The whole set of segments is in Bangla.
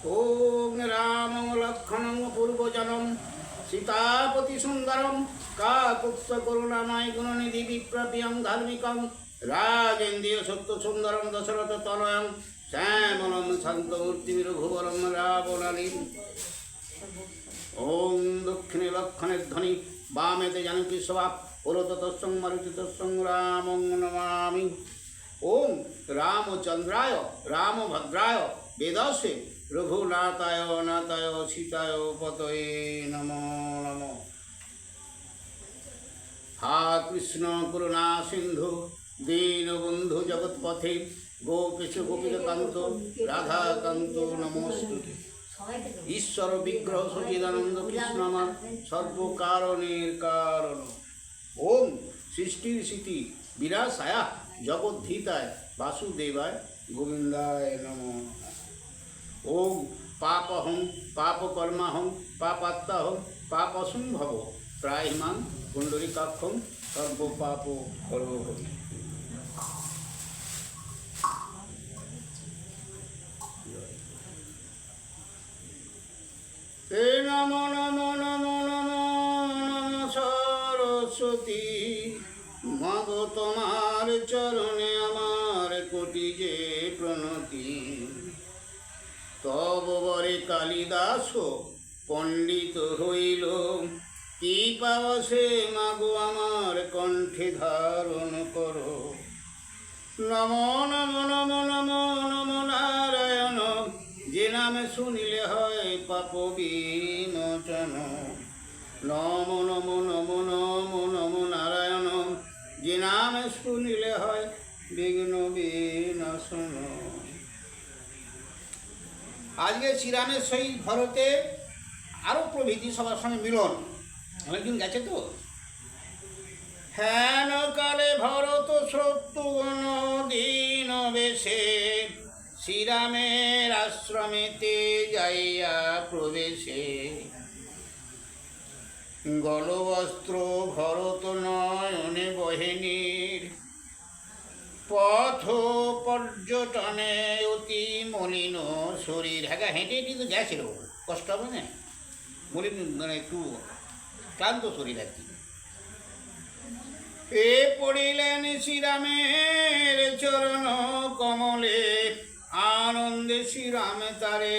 ওম রাম লক্ষণং পূর্বজনম সীতাপতি সুন্দরম কাকুৎস করুণাময় গুণনিধি বিপ্রপিয়ং ধার্মিকং রাজেন্দ্রিয় সত্য সুন্দরম দশরথ তনয়ং শ্যামলম শান্তমূর্তি রঘুবরম রাবণালীম। ওম দক্ষিণে লক্ষণের ধ্বনি বামেতে জানকী স্বভাব পুরত তৎসং মারুতি তৎসং রামং নমামি। ওম রামচন্দ্রায় রামভদ্রায় বেদস্যে রঘুনাথায় নাথায় সীতায় পতয়ে নমো নমঃ। হা কৃষ্ণ করুণা সিন্ধু দীনবন্ধু জগৎপথে গোপীশ গোপীকান্ত রাধাকান্ত নমস্তুতে। ঈশ্বর বিগ্রহ সচিদানন্দ কৃষ্ণ আমার সর্বকারণের কারণ। ওম সৃষ্টির স্মৃতি বিরাসায়া জগদ্ধিতায় বাসুদেবায় গোবিন্দায় নমঃ। ওম পাপহং পাপকর্মাহং পাপাত্মাহং পাপসম্ভব ত্রাহিমাং পুণ্ডরীকাক্ষং সর্বপাপ হরহরি। হে নমো নমো নমো নমো নমো সরস্বতী মাগো তোমার চরণে আমার কোটি যে প্রণতি। তব বরে কালিদাস পণ্ডিত হইল কি পাওয়াসে মাগো আমার কণ্ঠে ধারণ করো। নমো নমো নমো নমো নমো নারায়ণ যে নামে শুনিলে হয় পাপ বিমোচন। নমো নমো নমো নমো নমো নারায়ণ যে নামে শুনিলে হয় বিঘ্ন বিনাশন। আজকে শ্রীরামের সহিত ভরতে আরও প্রভৃতি সবার সঙ্গে মিলন অনেকদিন গেছে তো। হেন কালে ভরত শত্রুঘ্ন দীন বেশে শ্রীরামের আশ্রমেতে যাইয়া প্রবেশে। গলবস্ত্র ভরত নয়নে বহেনীর পথ পর্যটনে অতি মলিন শরীর। হ্যাঁ হেঁটে হেঁটে তো গেছিল, কষ্ট হবে না, মলিন মানে একটু ক্লান্ত শরীর আর কি। এ পড়িলেন শ্রীরামের চরণ কমলে আনন্দে শ্রীরামে তারে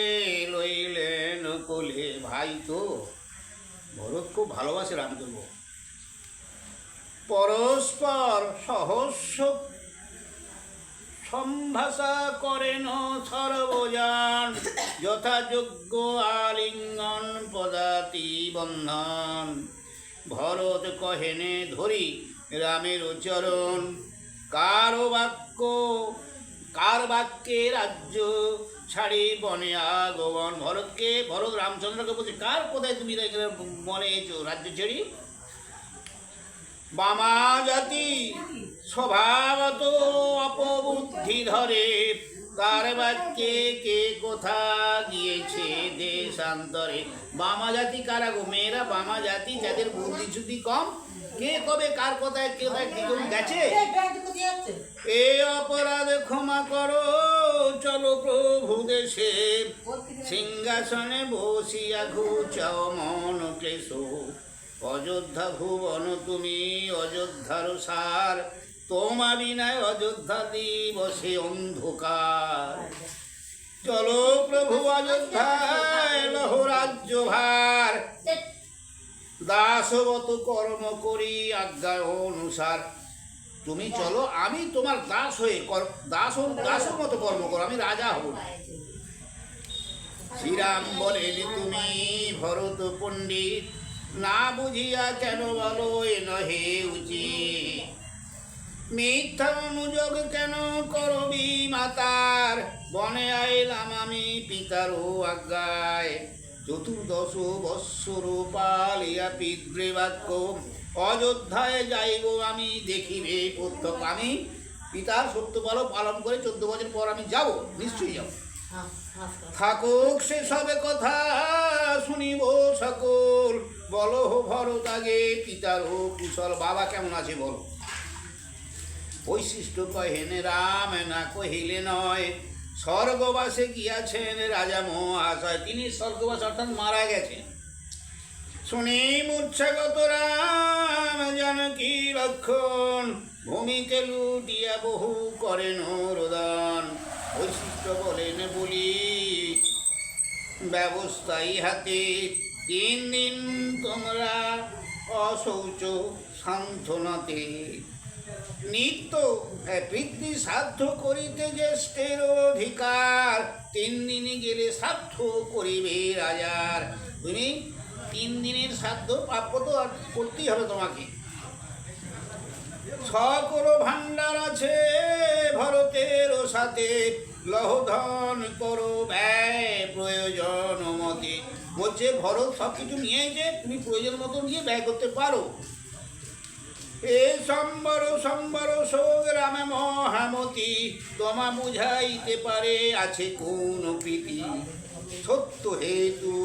লইলেন কোলে। ভাই তো ভরত খুব ভালোবাসে রামচন্দ্র। পরস্পর সহস্য সম্ভাষা করেন সর্বজন যথাযোগ্য আলিঙ্গন পদাতি বন্ধন। ভরত কহেনে ধরি রামের চরণ কার বাক্যে রাজ্য ছাড়ি বনে আগমন। ভরত রামচন্দ্রকে বলছে কার কোথায় তুমি বনে এসো রাজ্য ছেড়ি। বামা জাতি স্বভাবত অপবুদ্ধি ধরে কার বাক্যে কে কোথা গিয়েছে দেশান্তরে। বামা জাতি কারা গো? মেয়েরা বামা জাতি যাদের বুদ্ধি শুদ্ধি কম, কে কবে কার কোথায় কে গেছে। এ অপরাধ ক্ষমা করো চলো প্রভু দেশে সিংহাসনে বসিয়া ঘুচাও মন ক্লেশ। অযোধ্যা ভুবন তুমি অযোধ্যার সার তোমা বিনায় অযোধ্যা দিবসে অন্ধকার। চলো প্রভু অযোধ্যায় লহ রাজ্য ভার দাসবত কর্ম করি আজ্ঞা অনুসার। তুমি চলো আমি তোমার দাস হয়ে দাসের মতো কর্ম করো, আমি রাজা হব। শ্রীরাম বলেন তুমি ভরত পণ্ডিত না বুঝিয়া কেন বলো এ নহে উচিত। মিথ্যা অনুযোগ কেন করবি মাতার বনে আইলাম আমি পিতারও আজ্ঞায়। চতুর্দশ বৎসর পালিয়া পিতৃবাক্য অযোধ্যায় যাইব আমি দেখিবে প্রত্যক্ষ। আমি পিতার সত্য পালন করে 14 বছর পর আমি যাব, নিশ্চয়ই যাব। থাকুক সে সবে কথা শুনিব সকল বলো ভরত আগে পিতার কুশল। বাবা কেমন আছে বলো। বৈশিষ্ট্য কহেন রাম না কহিলে নয়, স্বর্গবাসে গিয়াছেন রাজা মহাশয়। তিনি স্বর্গবাস অর্থাৎ মারা গেছেন। শুনি মূর্ছাগত রাম জানকী লক্ষণ, ভূমিতে লুটিয়া বহু করেন রোদন। বৈশিষ্ট্য বলেন বলি ব্যবস্থা ইহাতে, 3 দিন তোমরা অশৌচ সান্ত্বনাতে। নিত্য পিতৃ শ্রাদ্ধ করিতে জ্যেষ্ঠের অধিকার, 3 দিন গেলে শ্রাদ্ধ করিবে রাজার। তুমি 3 দিনের শ্রাদ্ধ প্রাপ্য তো করতেই হবে তোমাকে। সকল ভাণ্ডার আছে ভরতের সাথে, লহধন করো ব্যয় প্রয়োজন মতে। বলছে ভরত সব কিছু নিয়ে যে তুমি প্রয়োজন মতো নিয়ে ব্যয় করতে পারো। এ সম্বর সম্বর শোক রামে মহামতি, তোমা বুঝাইতে পারে আছে কোন প্রীতি। সত্য হেতু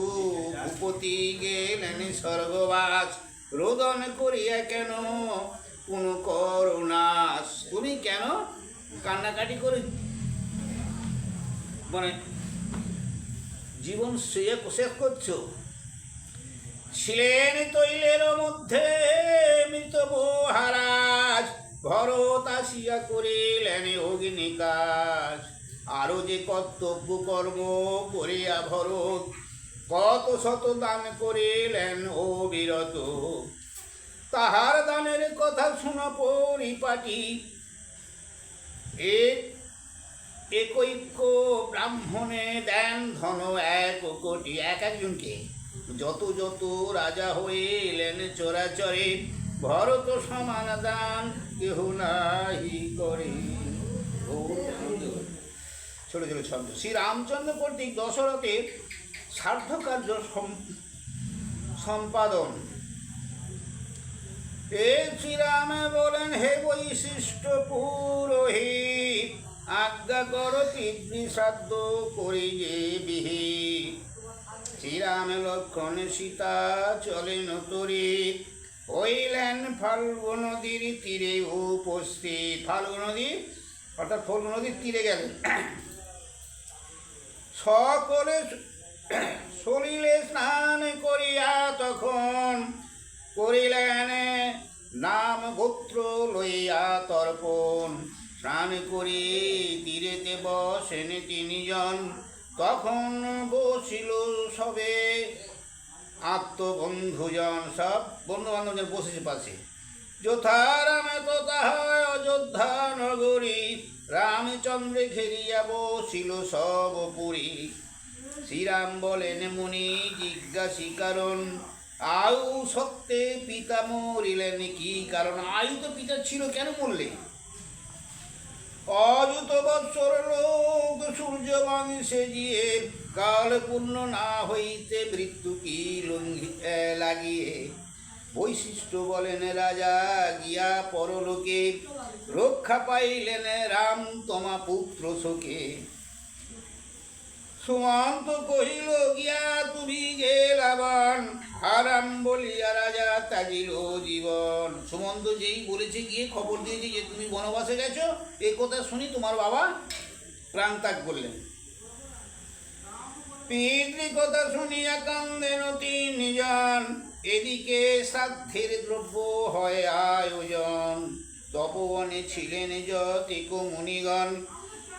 ভূপতি গেলেন স্বর্গবাস, রোদন করিয়া কেন কোন করুণাস। তুমি কেন কান্নাকাটি করে মানে জীবন শেষ করছো? ছিলেন তৈলের মধ্যে মৃত মহারাজ, ভরত আসিয়া করিলেন অগ্নিকাজ। আরো যে কর্তব্য কর্ম করিয়া ভরত, কত শত দান করিলেন অবিরত। তাহার দানের কথা শুনো পরিপাটি, একৈক্য ব্রাহ্মণে দেন ধন 1 কোটি। একজনকে যত যত রাজা হইলেন চরাচরে, ভরত সমান দান কেহ নাহি করে। ছোট ছোট শব্দ। শ্রী রামচন্দ্র কর্তৃক দশরথের শ্রাদ্ধ কার্য সম্পাদন। এ শ্রীরামে বলেন হে বৈশিষ্ট্য পুরোহিত, আজ্ঞা কর পিতৃ শ্রাদ্ধ করি যে বিহিত। শ্রীরাম লক্ষণ সীতা চলেন তরিত, হইলেন ফাল্গু নদীর তীরে উপস্থিত। ফাল্গু নদী অর্থাৎ ফাল্গু নদীর তীরে গেলেন। সকলে সলিলে স্নান করিয়া তখন, করিলেন নাম গোত্র লইয়া তর্পণ। স্নান করি তীরেতে বসেন 3 জন, তখন বসিল সবে আত্মবন্ধুজন। সব বন্ধু বান্ধবজন বসেছে পাশে। যথা রামে তথা অযোধ্যা নগরী, রামচন্দ্রে ঘেরিয়া বসিল সব পুরী। শ্রীরাম বলেন মুনি জিজ্ঞাসী কারণ, আয়ু সত্ত্বে পিতা মরিলেন কি কারণ? আয়ু তো পিতা ছিল, কেন মরলে? অযুত বৎসর লোক সূর্য বংশে জিয়ে, কাল পূর্ণ না হইতে মৃত্যু কি লাগিয়ে। বৈশিষ্ট্য বলেন রাজা গিয়া পরলোকে, রক্ষা পাইলেন রাম তোমা পুত্র শোকে। সুমন্ত কহিল গিয়া তুমি গেলাবান, আরাম বলিয়া রাজা তাজিল জীবন। সুমন্ত যেই বলেছে গিয়ে খবর দিয়েছে যে তুমি বনবাসে গেছো, এই কথা শুনি তোমার বাবা প্রাণ ত্যাগ করলেন। পিতৃ কথা শুনিয়া কান্দেন 3 জন, এদিকে শ্রাদ্ধের দ্রব্য হয় আয়োজন। তপবনে ছিলেন যতিক মুনিগণ,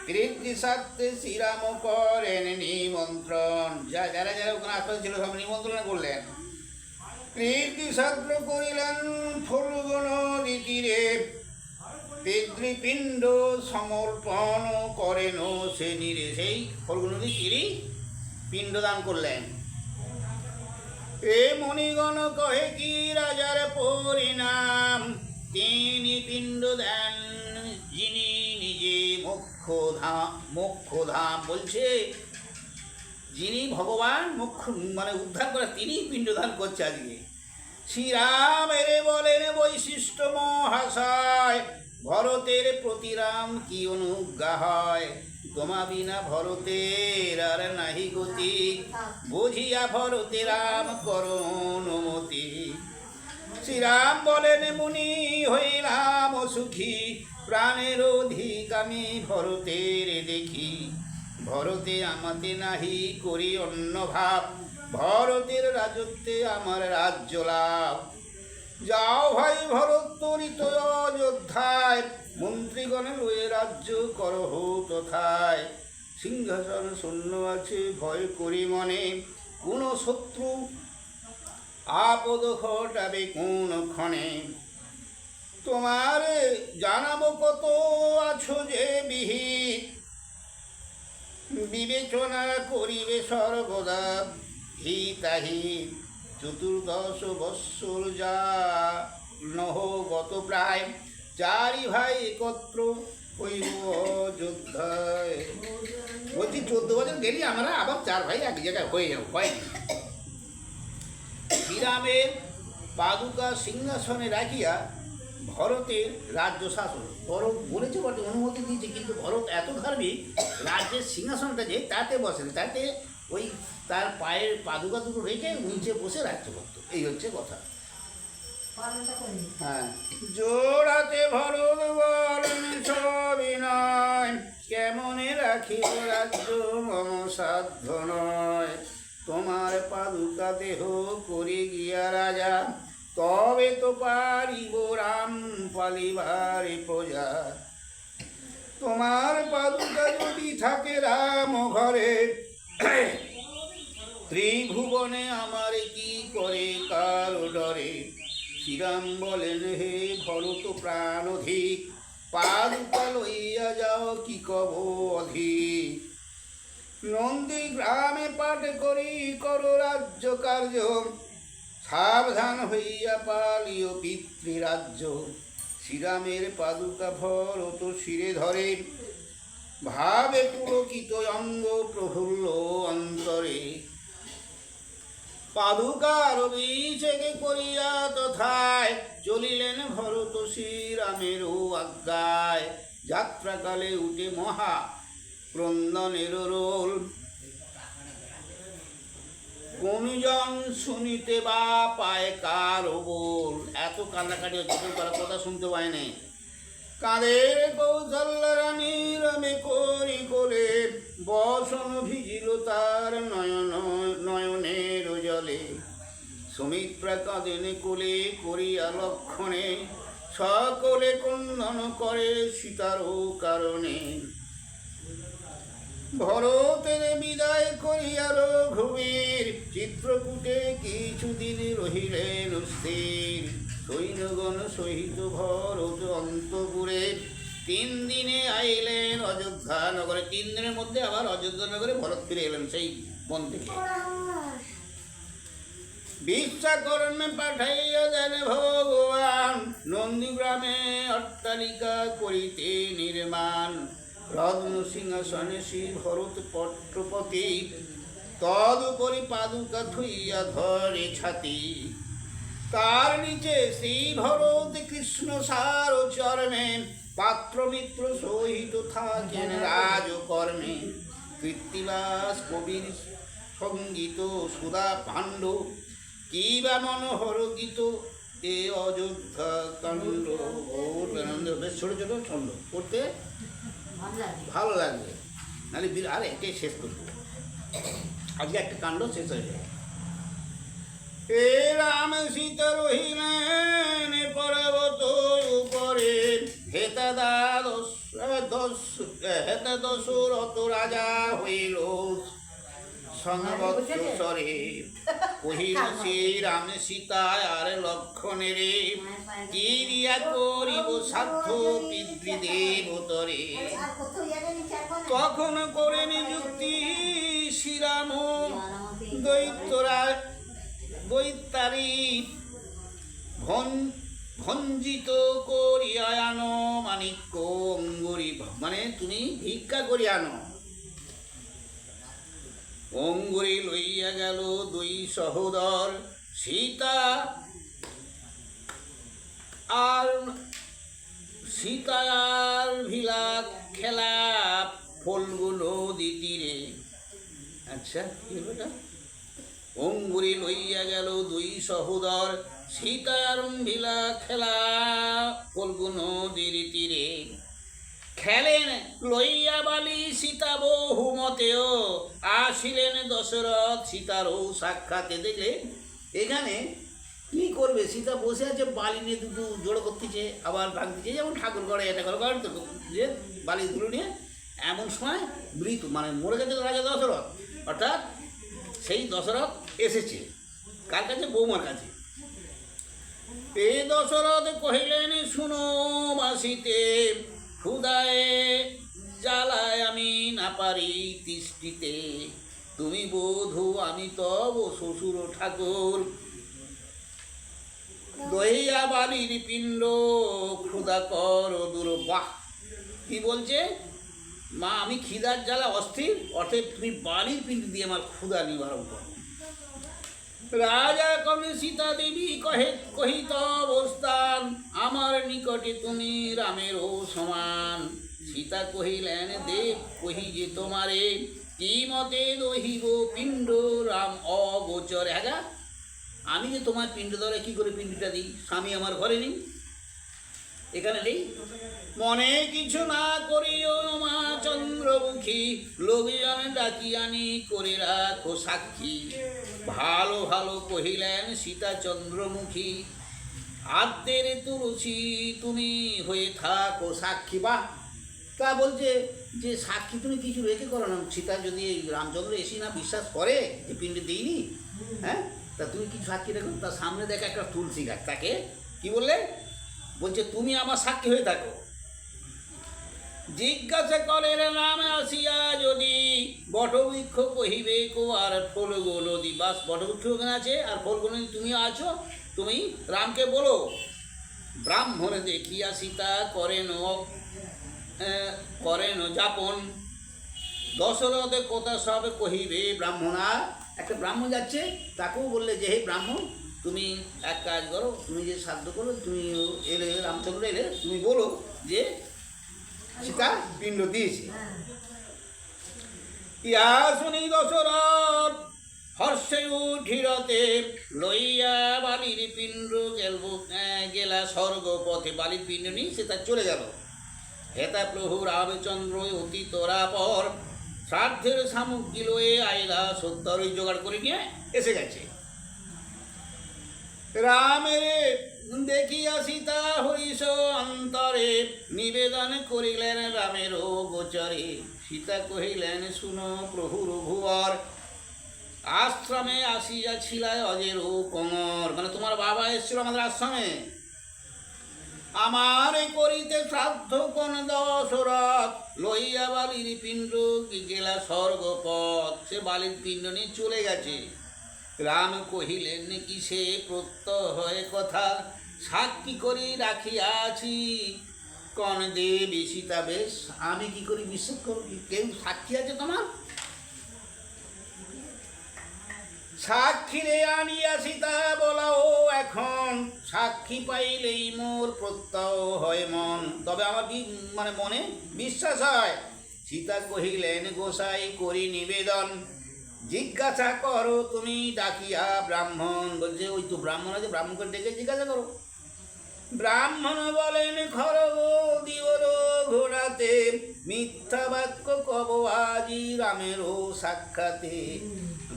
পিতৃ শ্রাদ্ধে শ্রীরাম করেন নিমন্ত্রণ। যারা যারা ওখানে আশপাশে ছিল সব নিমন্ত্রণ করলেন। পিতৃ শ্রাদ্ধ করিলেন ফাল্গু নদী তীরে, পিতৃপিণ্ড সমর্পণ করেন সে নীরে। সেই ফাল্গু নদী তীরে পিণ্ডদান করলেন। এ মণিগণ কহে কি রাজার পরিণাম, তিনি পিণ্ড দেন যিনি নিজে মোক্ষধাম। বলছে যিনি ভগবান মোক্ষ মানে উদ্ধার করে, তিনি পিণ্ডদান করছে আজকে। শ্রীরাম এরে বলেন বৈশিষ্ট্য মহাশয়, ভরতের প্রতি রাম কি অনুজ্ঞা হয়। তোমা বিনা ভরতের আর নাহি গতি, বুঝিয়া ভরতে রাম করো অনুমতি। শ্রীরাম বলেন মুনি হইলাম সুখী, প্রাণের অধিক আমি ভরতের দেখি, ভরতে আমাতে নাহি করি অন্য ভাব, ভরতের রাজত্বে আমার রাজ্য লাভ। যাও ভাই ভরত তরিত অযোধ্যায়, মন্ত্রীগণে লয়ে রাজ্য করহ তথায়। সিংহাসন শূন্য আছে ভয় করি মনে, কোন শত্রু আপদ ঘটাবে কোন ক্ষণে। তোমার জানাবো কত আছো যে বিহিত, বিবেচনা করিবে সর্বদা হিতাহিত। চতুর্দশ বৎসর যা নহ গত প্রায়, চারি ভাই একত্র হইব অযোধ্যায়। বলছি 14 বছর গেলি আমরা আবার 4 ভাই এক জায়গায় হয়ে যাবো, হয় না। শ্রীরামের পাদুকা সিংহাসনে রাখিয়া ভরতের রাজ্য শাসন, ভরত বলেছে বটে, অনুমতি দিয়েছে, কিন্তু ভরত এত ধার্মিক, রাজ্যের সিংহাসনটা যে তাতে বসেন, তাতে ওই তার পায়ের পাদুকা দুটো রেখে নিচে বসে রাজ্য করত। এই হচ্ছে কথা। হ্যাঁ, জোড়াতে ভরত বলেন সবিনয়, কেমনে রাখিব রাজ্য মম সাধ্য নয়। তোমার পাদুকা দেহ করি গিয়া রাজা, তবে তো পারিব রাম পালিবারে প্রজা। তোমার পাদুকা যদি থাকে রাম ঘরে, ত্রিভুবনে আমার কি করে কারো ডরে। শ্রীরাম বলেন হে ভরত প্রাণ অধিক, পাদুকা লইয়া যাও কি কব অধিক। নন্দী গ্রামে পাঠ করি করো রাজ্য কার্য, সাবধান হইয়া পালিও পিতৃরাজ্য। শ্রীরামের পাদুকা ভরত শিরে ধরে, ভাবে পুলকিত অঙ্গ প্রফুল্ল অন্তরে। পাদুকার অভিষেকে করিয়া তথায়, চলিলেন ভরত শ্রীরামেরও আজ্ঞায়। যাত্রাকালে উঠে মহা ক্রন্দনের রোল, কোনজন শুনিতে বা পায় কার বল। এত কান্নাকাটি হচ্ছে, কেউ কারো কথা শুনতে পায় নাই। কাঁদের কৌশল্যা রানী রামে করি কোলে, বসন ভিজিল তার নয়ন নয়নের জলে। সুমিত্রা কাঁদেন কোলে করিয়া লক্ষণে, সকলে ক্রন্দন করে সীতারও কারণে। ভরতের বিদায় করিয়া রঘুবীর, চিত্রকূটে কিছুদিন রহিলেন স্থির। সৈন্যগণ সহিত ভরত অন্তপুরে, 3 দিনে আইলেন অযোধ্যা নগরে। 3 দিনের মধ্যে আবার অযোধ্যা নগরে ভরত ফিরে এলেন সেই বন থেকে। বিশ্বাকরণে পাঠাইয়া দেন ভগবান, নন্দীগ্রামে অট্টালিকা করিতে নির্মাণ। রত্ন সিংহাসনে শ্রী ভরত পট্টপতি, তদুপরি পাদুকা থুইয়া ধরে ছাতি। তার নিচে শ্রী ভরত কৃষ্ণ সার চরমে, পাত্রমিত্র সহিত থাকেন রাজকর্মে। কৃত্তিবাস কবির সঙ্গীত সুধা পাণ্ড, কি বা মনোহর গীত এ অযোধ্যা কাণ্ড। বেশ ছোটো ছোটো ছন্দ পড়তে ভালো লাগবে, নাহলে আর এটাই শেষ করবো, আজকে একটা কাণ্ড শেষ হয়ে যায়। এ রাম সীতা রহিলেন পর্বত উপরে, হেতা দশরথ রাজা হইল সংবৎসরে। কহিল শ্রীরাম সীতা আর লক্ষণের, কি দিয়া করিব সাধ্য পিতৃদেবতরে। তখন করে নিযুক্তি শ্রীরাম দৈত্যারি, ভঞ্জিত করিয়া আনো মানিক্য অঙ্গুরি। মানে তুমি ভিক্ষা করি আনো। অঙ্গুরি লইয়া গেল 2 সহোদর, সীতা আর ভিলা খেলা ফলগু নদী তীরে। আচ্ছা, কি হলো এটা? অঙ্গুরি লইয়া গেল 2 সহোদর, সীতা আর ভিলা খেলা ফলগু নদীর তীরে। খেলেন লইয়া বালি সীতা বহুমতেও আসিলেন দশরথ সীতারও সাক্ষাতে। দেখলে এখানে কি করবে, সীতা বসে আছে বালি নিয়ে দুটো জোড়ো করতেছে, আবার ভাঙতেছে, যেমন ঠাকুর ঘরে এটা করে করেন তো, যে বালিগুলো নিয়ে। এমন সময় মৃত্যু মানে মরে গেছে রাজা দশরথ, অর্থাৎ সেই দশরথ এসেছে কার কাছে? বৌমার কাছে। এ দশরথ কহিলেন শুনো বাসিতে, ক্ষুদায় জ্বালায় আমি না পারি তিষ্ঠিতে, তুমি বধূ আমি তব শ্বশুর ঠাকুর, দহিয়া বালির পিণ্ড ক্ষুদা কর দূর। বাহ, কি বলছে? মা আমি খিদার জ্বালা অস্থির, অর্থাৎ তুমি বালির পিণ্ড দিয়ে আমার ক্ষুদা নিবারণ করো। রাজা কবি সীতা দেবী কহিত অবস্থান, আমার নিকটে তুমি রামেরও সমান। সীতা কহিলেন দেব কহি যে তোমারে, কি মতে দহিব পিণ্ড রাম অগোচর। হ্যাঁ, আমি যে তোমার পিণ্ড ধরে কি করে পিণ্ডটা দিই? স্বামী আমার ঘরে নেই, এখানে নেই। মনে কিছু না করিও মা চন্দ্রমুখী, লোকজন ডাকি আনি করে রাখো সাক্ষী। ভালো ভালো কহিলেন সীতা চন্দ্রমুখী, আদ্যের তুলসী তুমি হয়ে থাকো সাক্ষী। বাহ, তা বলছে যে সাক্ষী তুমি কিছু রেখে করো না। সীতা যদি রামচন্দ্র এসে না বিশ্বাস করে যে পিণ্ডে দিইনি, হ্যাঁ, তা তুমি কিছু সাক্ষী রেখো। তার সামনে দেখে একটা তুলসী গাছ, তাকে কি বললে? বলছে তুমি আমার সাক্ষী হয়ে থাকো। জিজ্ঞাসা করেন নামে আসিয়া যদি, বটবৃক্ষ কহিবে কো আর ফলগো নদী। বাস, বটবৃক্ষ ওখানে আছে আর ফলগো নদী তুমি আছো, তুমি রামকে বলো। ব্রাহ্মণে দেখিয়া সীতা করেন যাপন, দশরথে কথা সব কহিবে ব্রাহ্মণা। একটা ব্রাহ্মণ যাচ্ছে, তাকেও বললে যে হে ব্রাহ্মণ, তুমি এক কাজ করো, তুমি যে সাধ্য করো, তুমি এলে রামচন্দ্র এলে তুমি বলো যে সীতা পিণ্ড দিয়েছে। ইয়া শুনি দশরথ হর্ষে উঠিরতে, লইয়া বালির পিণ্ড গেলা স্বর্গ পথে। বালির পিণ্ড নিয়ে সে তার চলে গেল। হেতা প্রভু রামচন্দ্র অতি তোরা পর, শ্রাদ্ধের সামগ্রী লয়ে আইলা সত্তর জোগাড় করে নিয়ে এসে গেছে। রামের দেখিয়া সীতা হরিষ অন্তরে, নিবেদন করিলেন রামেরও গোচরে। সীতা কহিলেন শুনো প্রভু রঘুবর, আশ্রমে আসিয়াছিল অজের কঙর। মানে তোমার বাবা এসেছিল আমাদের আশ্রমে, আমার করিতে শ্রাদ্ধ কোন দশরথ, লইয়া বালির পিণ্ড গেলা স্বর্গপথ। সে বালির পিণ্ড নিয়ে চলে গেছে। রাম কহিলেন কি সে প্রত্যয় কথা, সাক্ষী করি রাখিয়াছি কন দেবী সীতা। বেশ, আমি কি করি বিশ্বাস করবি? কেউ সাক্ষী আছে তোমার? সাক্ষীরে আনিয়া সীতা বলাও এখন, সাক্ষী পাইলেই মোর প্রত্যয় হয় মন। তবে আমার মানে মনে বিশ্বাস হয়। সীতা কহিলেন গোসাই করি নিবেদন, জিজ্ঞাসা করো তুমি ডাকিয়া ব্রাহ্মণ। বলছে ওই তো ব্রাহ্মণ আছে, ব্রাহ্মণকে ডেকে জিজ্ঞাসা করো। ব্রাহ্মণ বলেন খরগ দিওর ঘোড়াতে, মিথ্যা বাক্য কব আজি রামেরও সাক্ষাতে।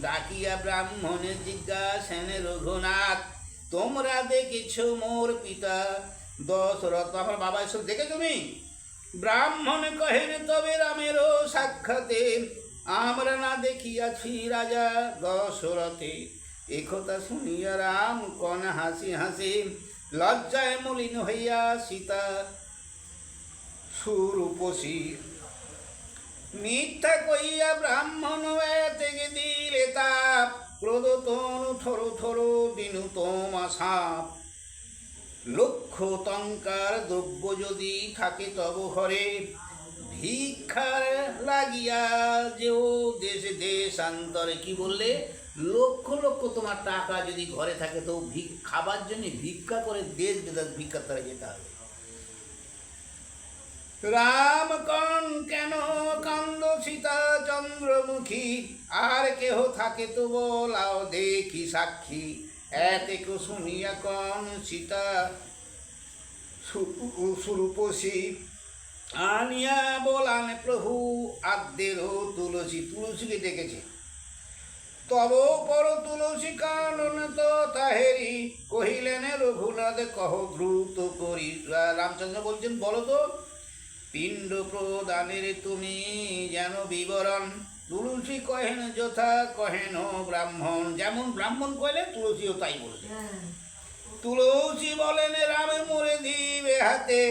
ডাকিয়া ব্রাহ্মণে জিজ্ঞাসেন রঘুনাথ, তোমরা দেখেছ মোর পিতা দশরথ। আমার বাবা এসব দেখে তুমি? ব্রাহ্মণ কহেন তবে রামেরও সাক্ষাতে, আমরা না দেখিয়াছি রাজা দশরথে। একথা শুনিয়া রাম কন হাসি হাসি, লজ্জায় মলিন হইয়া সীতা সুরূপসী। মিথ্যা কইয়া ব্রাহ্মণ থেকে দিলে তাপ, ক্রোধ তনু থরো থরো দিনু তোমা সাপ। লক্ষ টঙ্কার দ্রব্য যদি থাকে তব ঘরে, ভিক্ষার লাগিয়া যেও দেশে দেশান্তরে। কি বললে? লক্ষ লক্ষ তোমার টাকা যদি ঘরে থাকে তো খাবার জন্য ভিক্ষা করে দেশ বিদেশ ভিক্ষা করে যেতে হবে। রাম কন কেন কান্দ সীতা চন্দ্রমুখী, আর কেহ থাকে তো বলাও দেখি সাক্ষী। এতেকে শুনিয়া কন সীতা সুরূপসী, আনিয়া বলান প্রভু আদ্যেরও তুলসী, তুলসীকে ডেকেছে। তব পর তুলসী কানন তো তাহেরি কহিলেন রঘুনাথ কহ দ্রুত করি। রামচন্দ্র বলছেন বলো তো পিণ্ড প্রদানের তুমি যেন বিবরণ। তুলসী কহেন যথা কহেন ব্রাহ্মণ, যেমন ব্রাহ্মণ কহেন তুলসীও তাই বলছে। তুলসী বলেন রামে মোরে দিবে হাতে,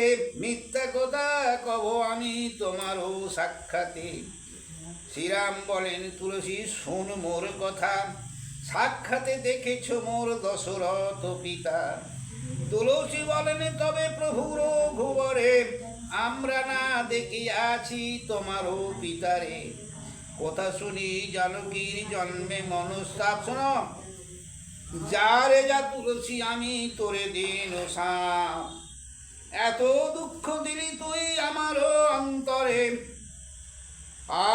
মিথ্যা কথা কব আমি তোমারও সাক্ষাতে। শ্রীরাম বলেন তুলসী শোন মোর কথা, সাক্ষাতে দেখেছ মোর দশরথ পিতা। তুলসী বলেন তবে প্রভুর ঘুবরে, আমরা না দেখিয়াছি তোমারও পিতারে। কথা শুনি জানকীর জন্মে মনস্তাপ, শোনো যারে যা তুলসী আমি তোরে দিন সাপ। এত দুঃখ দিলি তুই আমারও অন্তরে,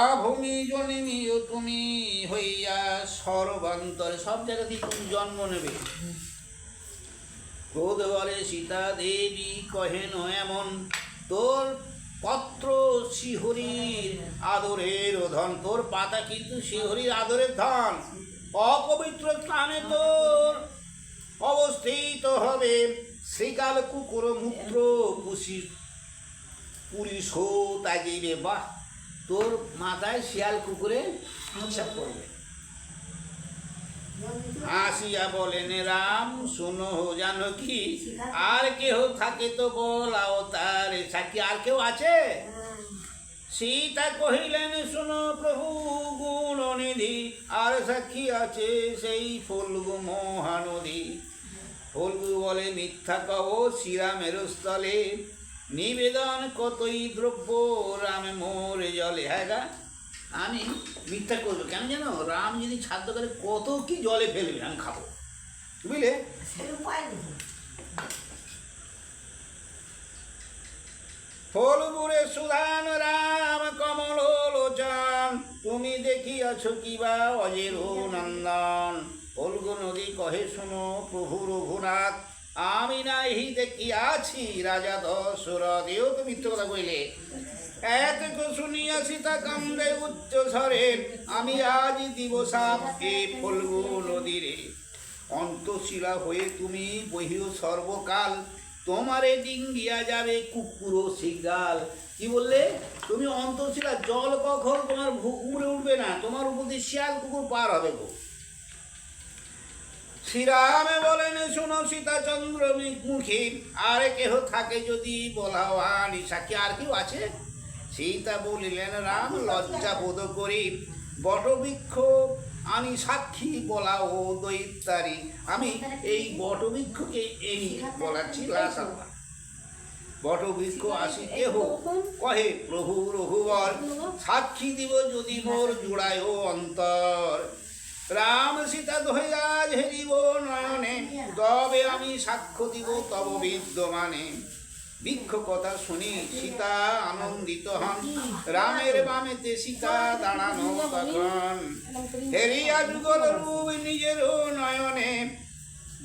আভূমি জন্মিও তুমি হইয়া সর্বান্তরে, সব জায়গাতেই তুমি জন্ম নেবে। ক্রোধ বলে সীতা দেবী কহেন এমন, তোর পত্র শ্রীহরির আদরের ধন, তোর পাতা কিন্তু শ্রীহরির আদরের ধন। অপবিত্র স্থানে তোর অবস্থিত হবে, শ্রীকাল কুকুর মূত্র পুলিশ তাগিবে। বাহ, তোর মাথায় শিয়াল কুকুরে হিংসা করবে। আসিয়া বলেন রাম শুনো জানকী, আর কেহ থাকে তো বলাও তার সাক্ষী। আর কেউ আছে? সীতা কহিলেন শুনো প্রভু গুণনিধি, আর সাক্ষী আছে সেই ফল্গু মহানদী। ফল্গু বলে মিথ্যা কহ শ্রীরামের স্থলে, নিবেদন কতই দ্রব্য রামে মোরে জলে। হ্যাঁ গা, আমি মিথ্যা করবো কেন জানো? রাম যদি ছাদ্য করে কত কি জলে ফেলবে, আমি খাবো, বুঝলে? ফলগুরে সুধান রাম কমল লোচন, তুমি দেখিয়াছ কিবা অজের নন্দন। ফল্গু নদী কহে শোনো প্রভু রঘুনাথ, আমি নাহি দেখিয়াছি রাজা দশরথ। এও তো মিথ্য কথা কইলে। এতক শুনিয়া সীতা কান্দে উচ্চ স্বরে, আমি আজ দিব সাপ এ ফল্গু নদীরে। অন্তশিলা হয়ে তুমি বহিও সর্বকাল, তোমারে ডিঙ্গিয়া যাবে কুকুর শিগাল। কি বললে? তুমি অন্তশিলা, জল কখন তোমার উপরে উঠবে না, তোমার উপর দিয়ে শিয়াল কুকুর পার হবে গো। শ্রীরামে বলেন শোনো সীতা চন্দ্র মুখী, আর কেহ থাকে যদি বলাও আনি সাক্ষী। আর কেউ আছে? সীতা বলিলেন রাম লজ্জা বোধ করি, বটবৃক্ষ আনি সাক্ষী বলাও দৈত্যারি। আমি এই বটবৃক্ষকে এনি বলাচ্ছি লাসাল্লাহ। বটবৃক্ষ আসি কেহ কহে প্রভু রঘুবর, সাক্ষী দিব যদি মোর জোড়ায় অন্তর। রাম সীতা ধৈয়া হেরিব নয়নে, তবে আমি সাক্ষ্য দিব তব বিদ্যমানে। বৃক্ষ কথা শুনি সীতা আনন্দিত হন, রামের বামেতে সীতা দাঁড়ানো তখন। হেরিয়া যুগল রূপ নিজের নয়নে,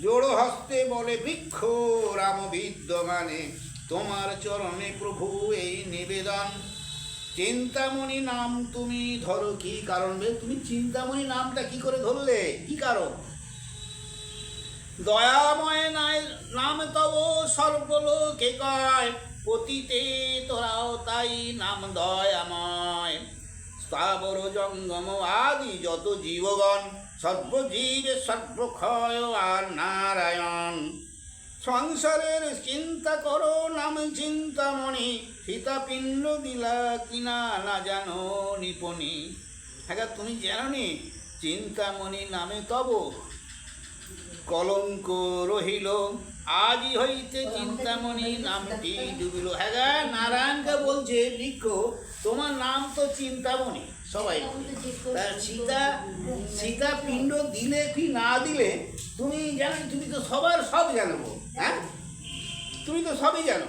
জোড় হস্তে বলে বৃক্ষ রাম বিদ্যমানে। তোমার চরণে প্রভু এই নিবেদন, চিন্তামণি নাম তুমি ধরো কি কারণ? তুমি চিন্তামণি নামটা কি করে ধরলে, কি কারণ? দয়াময় নাই নাম তব সর্বলোকে কয়, পতিতে তোরাও তাই নাম দয়াময়। স্থাবর জঙ্গম আদি যত জীবগণ, সর্বজীবে সর্বক্ষয় আর নারায়ণ। সংসারের চিন্তা করো নাম চিন্তামণি, সীতাপিণ্ড দিলা কিনা না জানো নিপনি। হ্যাঁ তুমি জানো নি চিন্তামণি নামে তব কলঙ্ক রহিল, আজই হইতে চিন্তামণি নামটি ডুবিল। হ্যাঁ নারায়ণকে বলছে বৃক্ষ তোমার নাম তো চিন্তামণি। সবাই সীতা সীতা পিণ্ড দিলে কি না দিলে তুমি জানো, তুমি তো সবার সব জানবো। হ্যাঁ তুমি তো সবই জানো।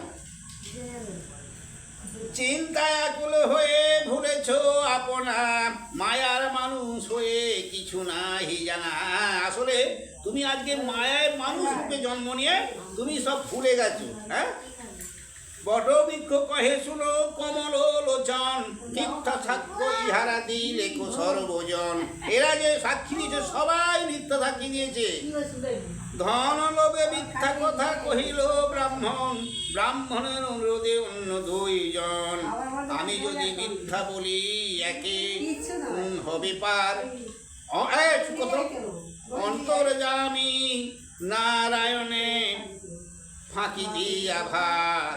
চিন্তায় আকুল হয়ে ভুলেছ আপনা, মায়ার মানুষ হয়ে কিছু নাহি জানা। আসলে তুমি আজকে মায়ায় মানুষ রূপে জন্ম নিয়ে তুমি সব ভুলে গেছো। হ্যাঁ বটবৃক্ষ কহে শুনো কমল লোচন, মিথ্যা সাক্ষ্য ইহারা দিলে সর্বজন। এরা যে সাক্ষী দিয়েছে সবাই মিথ্যা সাক্ষী দিয়েছে। ধন লোভে মিথ্যা কথা কহিল ব্রাহ্মণ, ব্রাহ্মণের অনুরোধে অন্য দুইজন। আমি যদি মিথ্যা বলি একে হবে পার, অন্তর্যামী নারায়ণে ফাঁকি দিয়া ভার।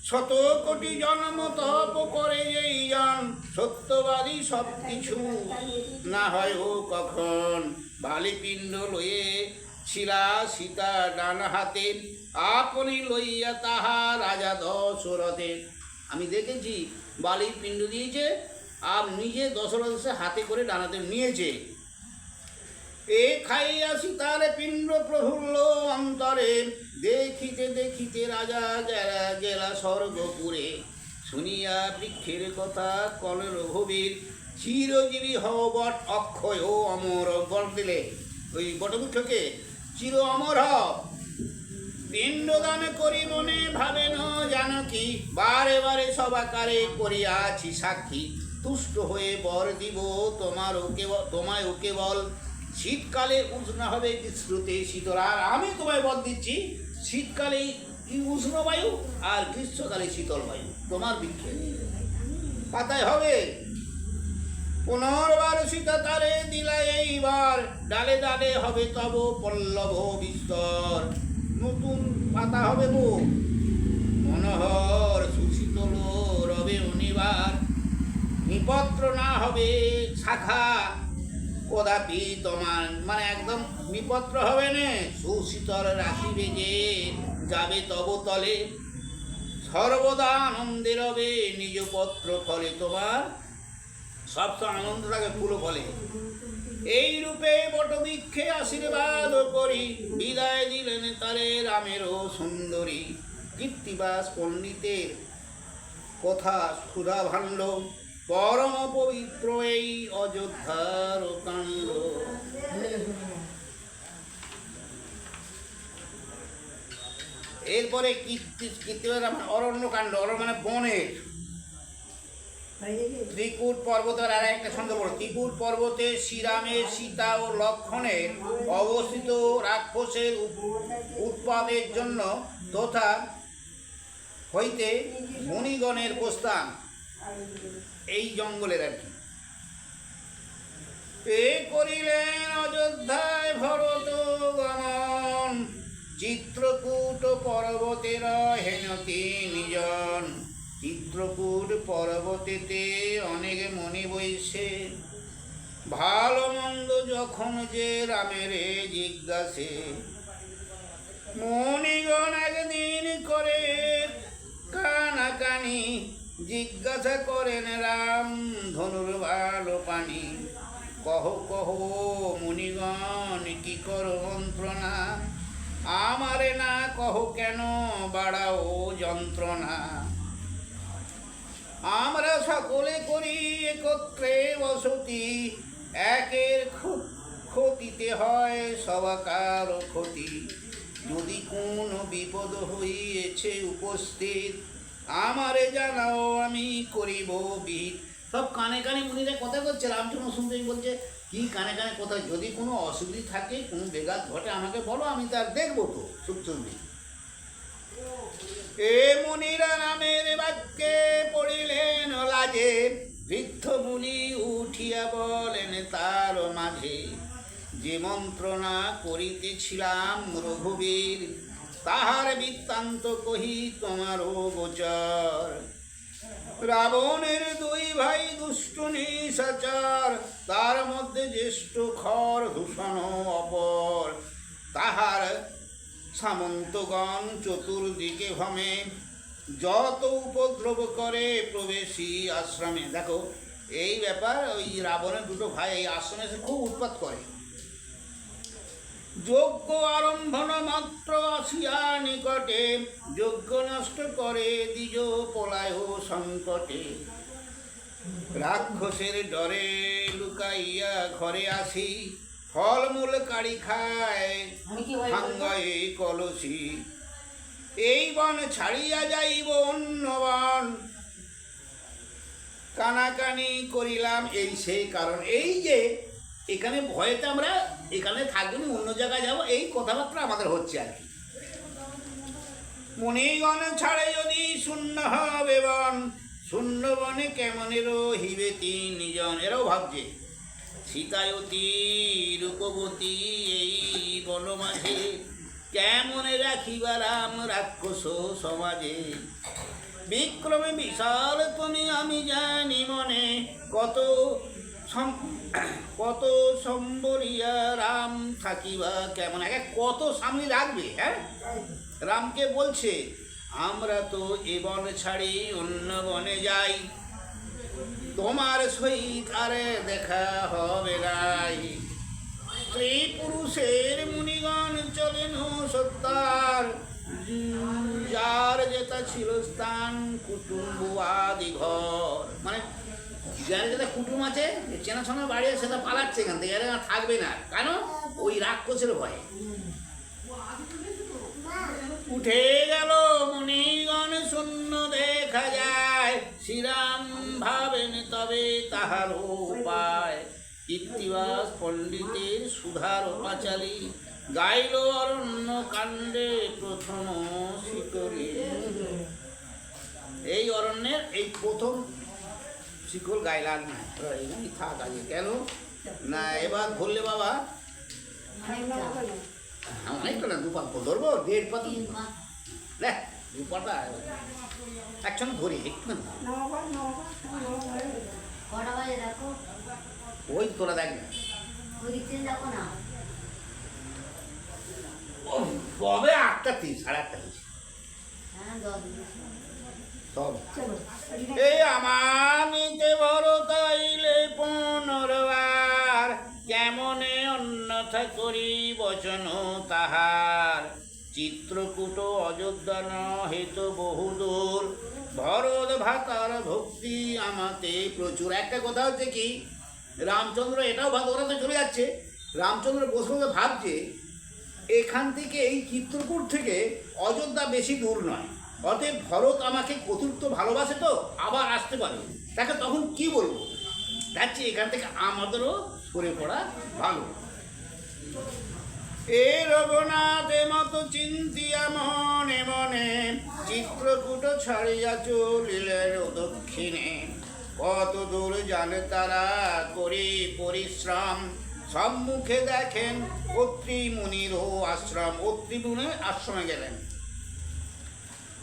শত কোটি জন্ম তপ করে এই জন, সত্যবাদী সব কিছু না হয় ও কখন। বালিপিণ্ড লয়ে ছিলা সীতা ডান হাতে, আপনি লইয়া তাহা রাজা দশরথের। আমি দেখেছি বালির পিণ্ড দিয়েছে আর নিজে দশরথ হাতে করে ডানাতে নিয়েছে। এ খাইয়া সীতার পিণ্ড প্রফুল্ল অন্তরে, দেখিতে দেখিতে রাজা গেলা স্বর্গপুরে। শুনিয়া বৃক্ষের কথা কলের ভবির, চিরজীবী হও বট অক্ষয় ও অমর। বট দিলে ওই বটবৃক্ষকে চির অমর হও। পিণ্ডদান করি মনে ভাবেন জানকী, বারে বারে সবাকারে করিয়াছি সাক্ষী। তুষ্ট হয়ে বর দিব তোমায় ও কেবল, শীতকালে উষ্ণ হবে গ্রীষ্মতে শীতল। আর আমি তোমায় বল দিচ্ছি, শীতকালে উষ্ণ বায়ু আর গ্রীষ্মকালে শীতল বায়ু তোমার বৃক্ষে পাতায় হবে। পুনর্বার সীতা তারে দিলা এইবার, ডালে ডালে হবে তব পল্লব বিস্তর। নতুন পাতা হবে গো মনোহর, সুশীতল রবে অনিবার। নিপত্র না হবে শাখা কদাপি তোমার, মানে একদম বিপত্র হবে না, সুশীতল রাখিবে যে যাবে তব তলে। সর্বদা আনন্দে রবে নিজ পত্র ফলে তোমার, সবসময় আনন্দ থাকে ফুল ফলে। এই রূপে বটবৃক্ষে আশীর্বাদ করি, বিদায় দিলেন তারে রামেরও সুন্দরী। কীর্তিবাস পণ্ডিতের কথা সুধা ভাণ্ড, পরম পবিত্র এই অযোধ্যার কাণ্ড। এরপরে অরণ্যকাণ্ড, মানে বনের। ত্রিকূট পর্বতের আর একটা সন্দেহ বড়, ত্রিকূট পর্বতে শ্রীরামের সীতা ও লক্ষ্মণের অবস্থিত রাক্ষসের উৎপাদের জন্য তথা হইতে মুনিগণের প্রস্থান, এই জঙ্গলের আর কি। এ করিলেন অযোধ্যায় ভরত গমন, চিত্রকূট পর্বতের হেন তিনজন। চিত্রকূট পর্বতেতে অনেক মণি বৈশে, ভালো মন্দ যখন যে রামেরে জিজ্ঞাসে। মণিগণ একদিন করে কানাকানি, জিজ্ঞাসা করেন রাম ধনুর ভালো পানি। কহ কহ মুনিগণ কি কর মন্ত্রণা, আমারে না কহ কেন বাড়াও যন্ত্রণা। আমরা সকলে করি একত্রে বসতি, একের ক্ষতিতে হয় সবাকার ক্ষতি। যদি কোনো বিপদ হইয়েছে উপস্থিত, আমারে জানাও আমি করিব বিহিত। সব কানে কানে মুনিরা কথা করছে, রামচন্দ্র শুনতে বলছে কি কানে কানে কথা, যদি কোনো অসুবিধা থাকে কোনো বেঘাত ঘটে আমাকে বলো, আমি তার দেখবো তো সুখী। এ মুনিরা রামের বাক্যে পড়িলেন লাজে, বৃদ্ধ মুনি উঠিয়া বলেন তার মাঝে। যে মন্ত্রণা করিতেছিলাম রঘুবীর, তাহার বৃত্তান্ত কহি তোমারও গোচর। রাবণের দুই ভাই দুষ্ট নিশাচর, তার মধ্যে জ্যেষ্ঠ খর দূষণ অপর। তাহার সামন্তগণ চতুর্দিকে ভ্রমে, যত উপদ্রব করে প্রবেশী আশ্রমে। দেখো এই ব্যাপার, ওই রাবণের দুটো ভাই এই আশ্রমে এসে খুব উৎপাত করে। যজ্ঞ আরম্ভন মাত্র আসিয়া নিকটে, যজ্ঞ নষ্ট করে দ্বিজ পলায় সংকটে। রাক্ষসের ডরে লুকাইয়া ঘরে আসি, ফলমূল কাড়ি খায় ভাঙ্গায় কলসি। এই বন ছাড়িয়া যাইব অন্য বন, কানাকানি করিলাম এই সেই কারণ। এই যে এখানে ভয়েতে আমরা এখানে থাকবো না, অন্য জায়গায় যাবো, এই কথাবার্তা আমাদের হচ্ছে আর কি। মুনিগণ ছাড়ে যদি শূন্য হবে বন, শূন্য বনে কেমনে রহিবে তিনজন। এরাও ভাবছে সীতায়তী রূপবতী এই বন মাঝে, কেমনে রাখিবা রাম রাক্ষস সমাজে। বিক্রমে বিশাল তুমি আমি জানি মনে, কত কত সম্বরিয়া রাম থাকিবা কেমন। কত সামনে রাখবে। হ্যাঁ, রামকে বলছে আমরা তো এ বন ছাড়ি অন্য বনে যাই, তোমার সহিত আরে দেখা হবে নাই। স্ত্রী পুরুষের মুনিগণ চলেন সত্তার, যার যেটা ছিল স্থান কুটুম্ব আদি ঘর। মানে যার যেটা কুটুম আছে, চেনাশোনা বাড়ি আছে, সেটা পালাচ্ছে এখান থেকে, আর থাকবে না। কেন? ওই রাক্ষসের ভয়ে। উঠে গেল মুনিগণ শূন্য দেখা যায়, শ্রীরাম ভাবেন তবে তাহার উপায়। কীর্তিবাস পণ্ডিতের সুধার পাঁচালী, গাইল অরণ্য কাণ্ডে প্রথম শিকলি। এই অরণ্যের এই প্রথম শিকল গাইলাম না, এখানে থাক আগে। কেন না এবার ধরলে বাবা অনেকটা না, দুপাত ধরবো, 1.5 পাত দেখ, 2 পাতা একসঙ্গে ধরি একটু। ওই তোরা দেখ না কবে 8:30 8:30 সব। এই আমার নিতে ভরত আইলে 15 বার, কেমনে অন্যথা করি বচন তাহার। চিত্রকূট অযোধ্যা হেত বহুদূর, ভরত ভাতার ভক্তি আমাতে প্রচুর। একটা কথা হচ্ছে কি, রামচন্দ্র এটাও ভাব, ওরা তো চলে যাচ্ছে, রামচন্দ্র বসে ভাবছে এখান থেকে এই চিত্রকূট থেকে অযোধ্যা বেশি দূর নয়, অতএব ভরত আমাকে কতুর্ত ভালোবাসে, তো আবার আসতে পারে, তাকে তখন কি বলবো, যাচ্ছি এখান থেকে আমাদেরও সরে পড়া ভালো। এ রঘুনাথে মতো চিন্তিয়া মনে মনে, চিত্রকূট ছাড়িয়া চলিলেন দক্ষিণে। কত দূর জানে তারা করি পরিশ্রম, সম্মুখে দেখেন অত্রি মুনির আশ্রম। অত্রি মুনির আশ্রমে গেলেন।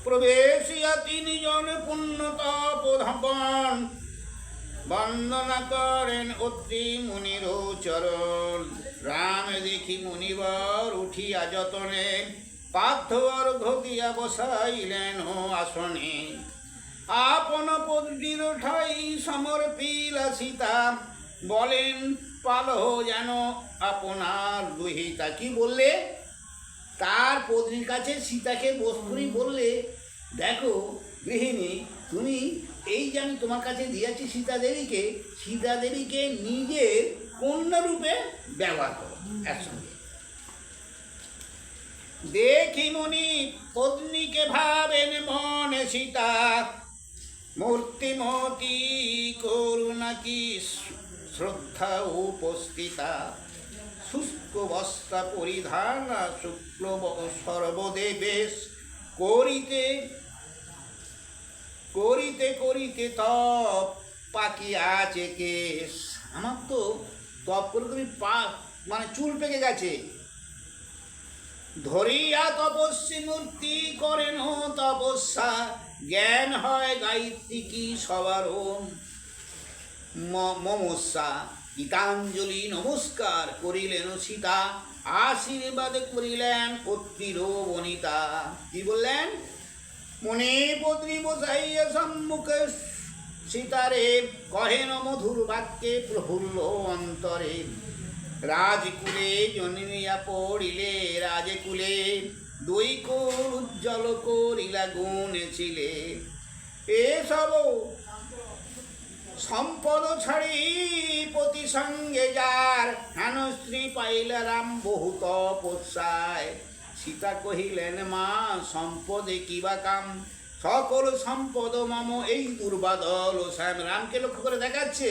প্রবেশিয়া 3 জন পুণ্য তপোধন, বন্দনা করেন অত্রি মুনির চরণ। রাম দেখি মুনিবর উঠিয়া যতনে, পার্থ অর্ঘ দিয়া বসাইলেন আসনে। আপন পত্নীর ঠাই সমর্পিলা সীতা, বলেন পালহ যেন আপনার দুহিতা। কি বললে? তার পত্নীর কাছে সীতাকে বস্তুরি বললে, দেখো গৃহিণী, তুমি এই যে আমি তোমার কাছে দিয়েছি সীতা দেবীকে নিজের কন্যা রূপে ব্যবহার করো একসঙ্গে। দেখি মুনি পত্নীকে ভাবেন মনে সীতা, মূর্তিমতী করুণা কি শ্রদ্ধা উপস্থিতা। শুষ্ক বস্ত্র পরিধান শুক্ল সর্বদেবেশ, করিতে করিতে করিতে তপ পাকিয়াছে কেশ। আমার তো তপ করে তুমি মানে চুল পেকে গেছে। ধরিয়া তপস্বী মূর্তি করেন তপস্যা, জ্ঞান হয় গায়ত্রী কি সবার মমস্যা। গীতাঞ্জলি নমস্কার করিলেন সীতা, আশীর্বাদ করিলেন অত্রির বনিতা। কি বললেন? মনে পত্নী বসাইয়া সম্মুখে সীতারে, কহেন মধুর বাক্যে প্রফুল্ল অন্তরে। রাজকুলে জন্মিয়া পড়িলে রাজকুলে, 2 কোর উজ্জ্বল করিলা গুণে ছিলে। এসব সম্পদ ছাড়ি পতি সঙ্গে যার, হেন স্ত্রী পাইলা রাম বহু তপস্যায়। সীতা কহিলেন মা সম্পদে কিবা কাম, সকল সম্পদ মম এই দুর্বাদল শ্যাম। রামকে লক্ষ্য করে দেখাচ্ছে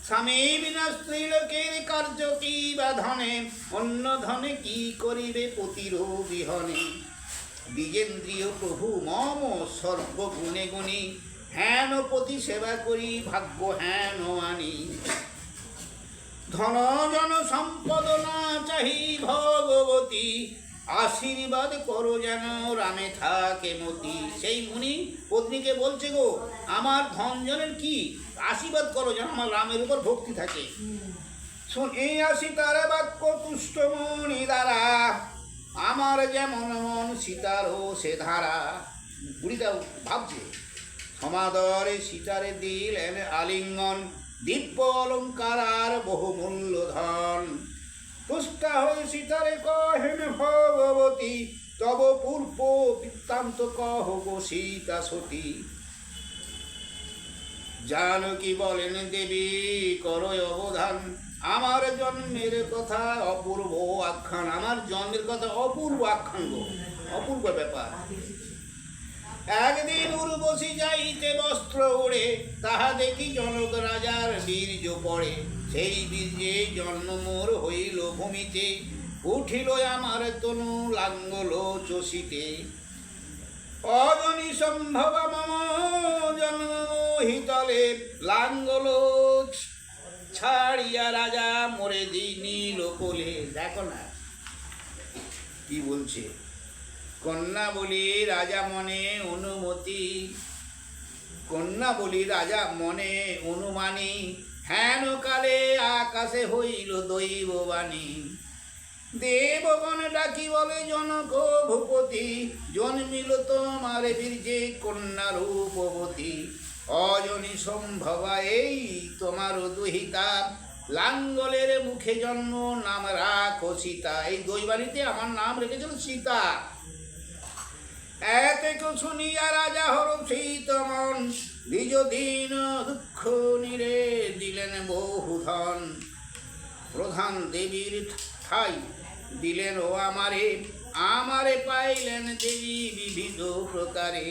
স্বামী বিনা স্ত্রীলোকের কার্য কি বা ধনে, অন্য ধনে কি করিবে পতির বিহনে। দ্বিজেন্দ্রিয় প্রভু মম সর্বগুণে গুণী, হেন পতি সেবা করি ভাগ্য হেন আনি। ধন জন সম্পদ না চাহি ভগবতী, আশীর্বাদ করো যেন রামে থাকে মতি। সেই মুনি পত্নীকে বলছে গো আমার ধন জনের কি, আশীর্বাদ করো যেন আমার রামের উপর ভক্তি থাকে। শুনে আসি তার বাক্য তুষ্ট মনি দ্বারা, আমার যেমন মন সীতারও সে ধারা। বুড়িটা ভাবছে সমাদরে সীতারে দিলেন আলিঙ্গন, দিব্য অলঙ্কার আর বহুমূল্য ধন। তুষ্টা হয়ে সীতারে কহেন ভগবতী, তব পূর্ব বৃত্তান্ত কহ গো সীতা সতী। জানকী বলেন দেবী করো অবধান, আমার জন্মের কথা অপূর্ব আখ্যান। আমার জন্মের কথা অপূর্ব আখ্যান গো, অপূর্ব ব্যাপার। একদিন উর্বশী যাইতে বস্ত্র উড়ে, তাহা দেখি জনক রাজার বীর্য পড়ে। সেই বীর্যে জন্ম মোর হইল ভূমিতে, উঠিল আমার তনু লাঙ্গল চষিতে। অজনী সম্ভব মম জন্ম হিতলে, লাঙ্গল ছাড়িয়া রাজা মোরে দিনিল কোলে। দেখো না কি বলছে, কন্যা বলি রাজা মনে অনুমতি, কন্যা বলি রাজা মনে অনুমানী, হেন কালে আকাশে হইল দৈববাণী। দেবগণ ডাকি বলে জনক ভূপতি, জন্মিল তোমার বীর্যে কন্যা রূপবতী। অজনী সম্ভবা এই তোমার দুহিতা, লাঙ্গলের মুখে জন্ম নাম রাখো সীতা। এই দৈবাণীতে আমার নাম রেখেছিল সীতা। এতেকে শুনিয়া রাজা হর্ষিত মন, দ্বিজ দিন দুঃখ নিরে দিলেন বহুধন। প্রধান দেবীর ঠাই দিলেন ও আমারে, আমারে পাইলেন দেবী বিবিধ প্রকারে।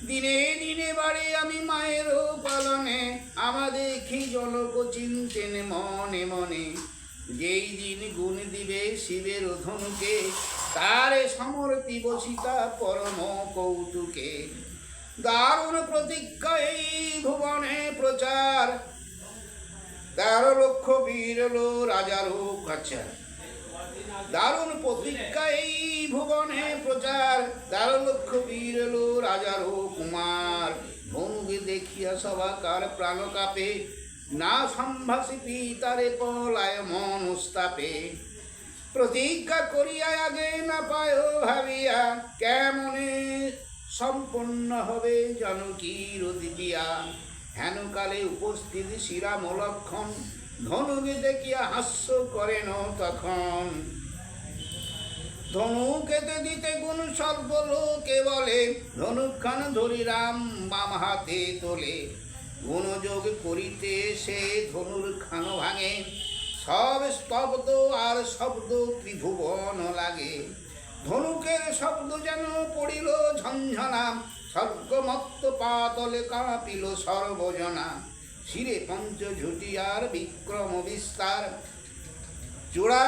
দিনে দিনে বাড়ে আমি মায়ের পালনে, আমা দেখি জনক চিন্তেন মনে মনে। যেই দিন গুণ দিবে শিবের ধনুকে, তারে সমর্পিব সীতা পরম কৌতুকে। দারুণ প্রতিজ্ঞা এই ভুবনে প্রচার, 13 লক্ষ বীর লো রাজারও কাছে। দারুণ প্রতিজ্ঞা এই ভুবনে প্রচার, 13 লক্ষ বীর লো রাজারও কুমার। ধনুকে দেখিয়া সবাকার প্রাণ কাপে, না সম্ভাসী পিতারে পলায় মনস্তাপে। প্রতিজ্ঞা করিয়া আগে না পায় ভাবিয়া, কেমনে সম্পন্ন হবে জানকীর দিবিয়া। হেন কালে উপস্থিত শ্রীরাম লক্ষণ, ধনুকে দেখিয়া হাস্য করেন তখন। ধনুকেতে দিতে গুণ সর্বলোকে বলে, ধনুখান ধরি রাম বাম হাতে তোলে। গুণযোগ করিতে সে ধনুর খান ভাঙে, সব স্তব্ধ আর শব্দ ত্রিভুবন লাগে। ধনুকের শব্দ যেন পড়িল ঝঞ্ঝনা, স্বর্গমত্ত পাতলে কাঁপিল সর্বজনা। শিরে পঞ্চঝুটিয়ার বিক্রম বিস্তার, চূড়া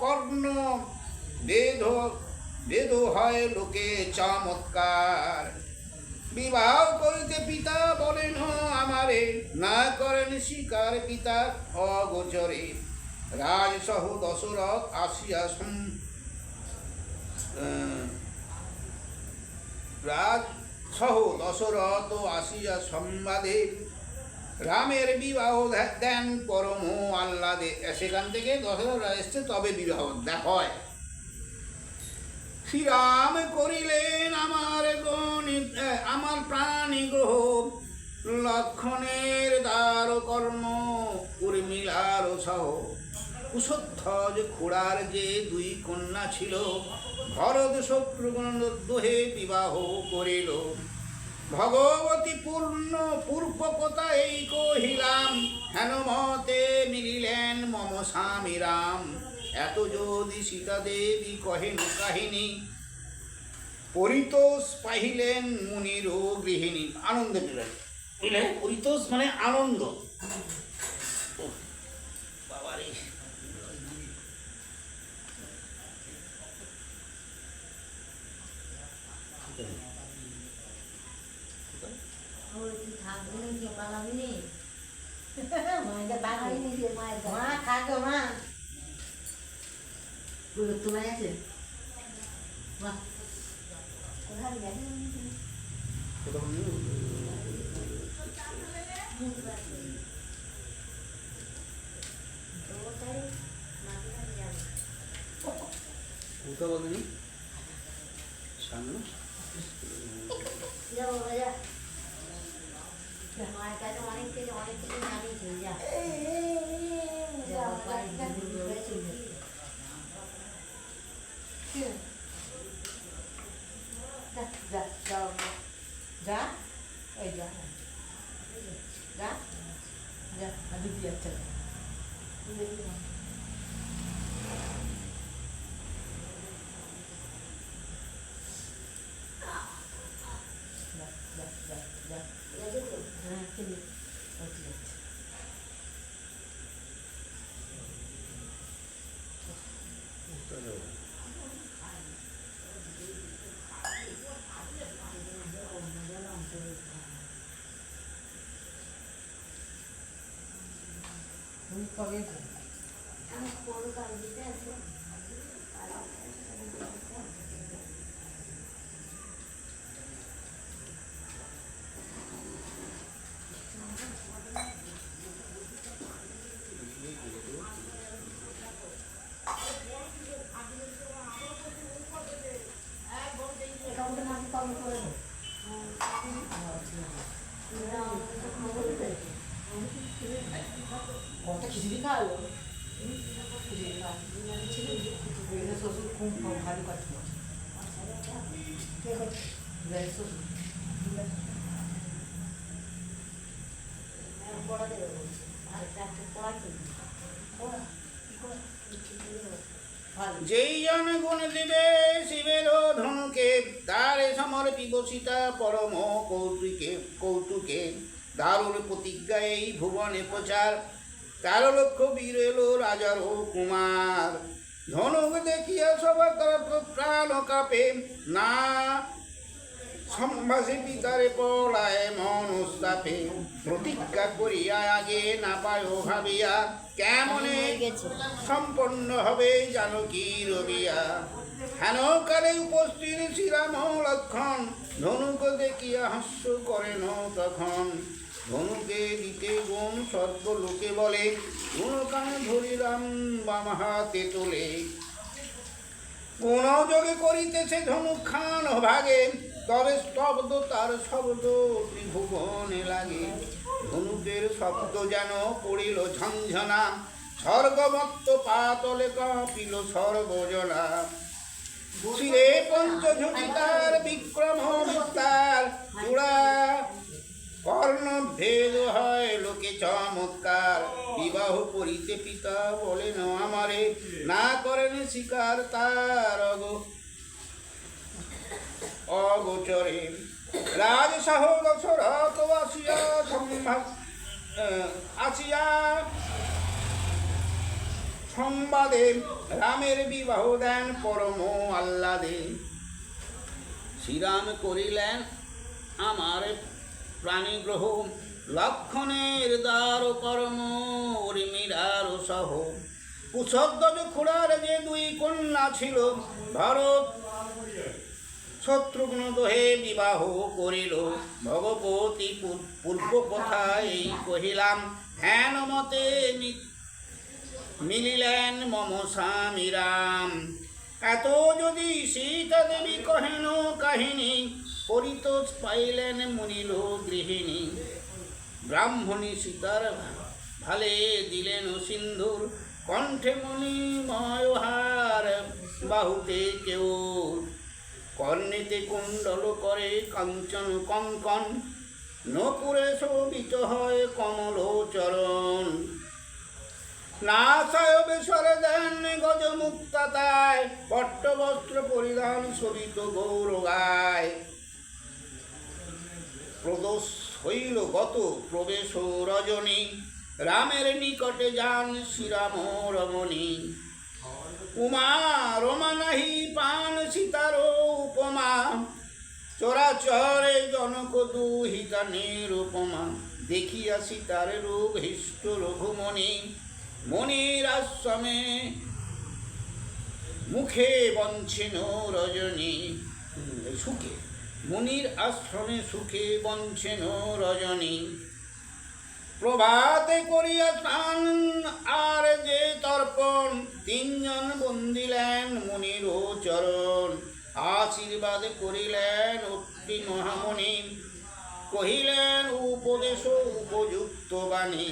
কর্ণ বেদ বেদ হয় লোকে চমৎকার। বিবাহ করিতে পিতা বলেন আমারে, না করেন স্বীকার পিতা অগোচরে। রাজসহ দশরথ আসিয়া রাজসহ দশরথ আসিয়া সংবাদে, রামের বিবাহ দেন পরম আহ্লাদে। সেখান থেকে দশরথ এসছে তবে বিবাহ হয়। শ্রীরাম করিলেন আমার প্রাণী গ্রহ, লক্ষণের দ্বার কর্ণ উর্মিলার সহ। কুশধ্বজ খুড়ার যে 2 কন্যা ছিল, ভরত শত্রুঘ্ন দোহে বিবাহ করিল। ভগবতী পূর্ণ পূর্বকতা এই কহিলাম, হেন মতে মিলিলেন মম স্বামী রাম। এত যদি সীতা দেবী কহেন কাহিনী, পরিতোষ পাহিলেন মুনির গৃহিণী। আনন্দ পেলেন, বুঝলে? পরিতোষ মানে আনন্দ। বাবারে, কোথাও বলেনি সামনে অনেক কিছু জানিয়েছে। যা এই যা যা যা দিদি যাচ্ছে কবে আমি পড়ো কাল দিতে আছে। খিচুড়ি খাওয়ালো, খিচুড়ি খাওয়া শ্বশুর খুব ভালো কাজ করছে। শ্বশুর পড়া দেবে বলছে, আর পড়া যেই জন গুণ দিবে শিবের ধনুকে, তার সমর্পিব সীতা পরম কৌতুকে কৌতুকে। দারুণ প্রতিজ্ঞা এই ভুবনে প্রচার, 13 লক্ষ বীর এলো রাজার কুমার। ধনুক দেখিয়া সবার প্রাণ কাঁপে, না সম্ভাসে পিতারে পলায় মনস্তাপে। প্রতিজ্ঞা করিয়া আগে না পায় ভাবিয়া, কেমনে সম্পন্ন হবে জানকী রবিয়া। হেন কালে উপস্থিত শ্রীরাম লক্ষণ, ধনুক দেখিয়া হাস্য করেন তখন। ধনুকে দিতে গুণ সর্বলোকে বলে, গুণকান ধরিলাম বাম হাতে তোলে। গুণযোগে করিতেছে ধনুক খান ভাগে, তবে স্তব্ধ তার শব্দ ত্রিভুবনে লাগে। ধনুকের শব্দ যেন পড়িল ঝঞ্ঝনা, স্বর্গমত্ত পাতলে কাঁপিল সর্বজনা। শিরে পঞ্চঝুটি তার বিক্রম বিস্তার, চূড়া কর্ণ ভেদ হয় লোকে চমৎকার। বিবাহ করিতে পিতা বলেন আমারে, না করেন শিকার তার অগোচরে। রাজসহ দশরথ আসিয়া সংবাদে, রামের বিবাহ দেন পরম আহ্লাদে। শ্রীরাম করিলেন আমার প্রাণীগ্রহ, লক্ষণের দ্বার কর্ম উর্মিলার সহ। কুশধ্বজ খুড়ার যে 2 কন্যা ছিল, ভরত শত্রুঘ্ন দোহে বিবাহ করিল। ভগবতী পূর্ব কথা এই কহিলাম, হেন মতে মিলিলেন মম স্বামী রাম। এত যদি সীতা দেবী কহেন কাহিনী, পরিতোষ পাইলেন মুনিল গৃহিণী। ব্রাহ্মণী সীতার ভালে দিলেন সিন্ধুর, কণ্ঠে মণিময় হার বাহুতে কেউর। কর্ণেতে কুণ্ডল করে কাঞ্চন কঙ্কন, নকুরে শোভিত হয় কমল চরণ। নাসায় বেসরে দেন গজমুক্তাতায়, পট্টবস্ত্র পরিধান শোভিত গৌরগায়। প্রদোষ হইল গত প্রবেশ রজনী, রামের নিকটে যান শ্রীরাম রমণী। উমা রমা নাহি পান সীতার উপমা, চরাচরে জনক দুহিতা নিরুপমা। দেখিয়া সীতার রূপ হৃষ্ট রঘুমণি, মনির আশ্রমে মুখে বঞ্ছেন রজনী। সুখে মুনির আশ্রমে সুখে বঞ্ছেন রজনী। প্রভাতে করিয়া স্নান আর যে তর্পণ, তিনজন বন্দিলেন মুনির চরণ। আশীর্বাদ করিলেন অত্রি মহামণি, কহিলেন উপদেশ উপযুক্ত বাণী।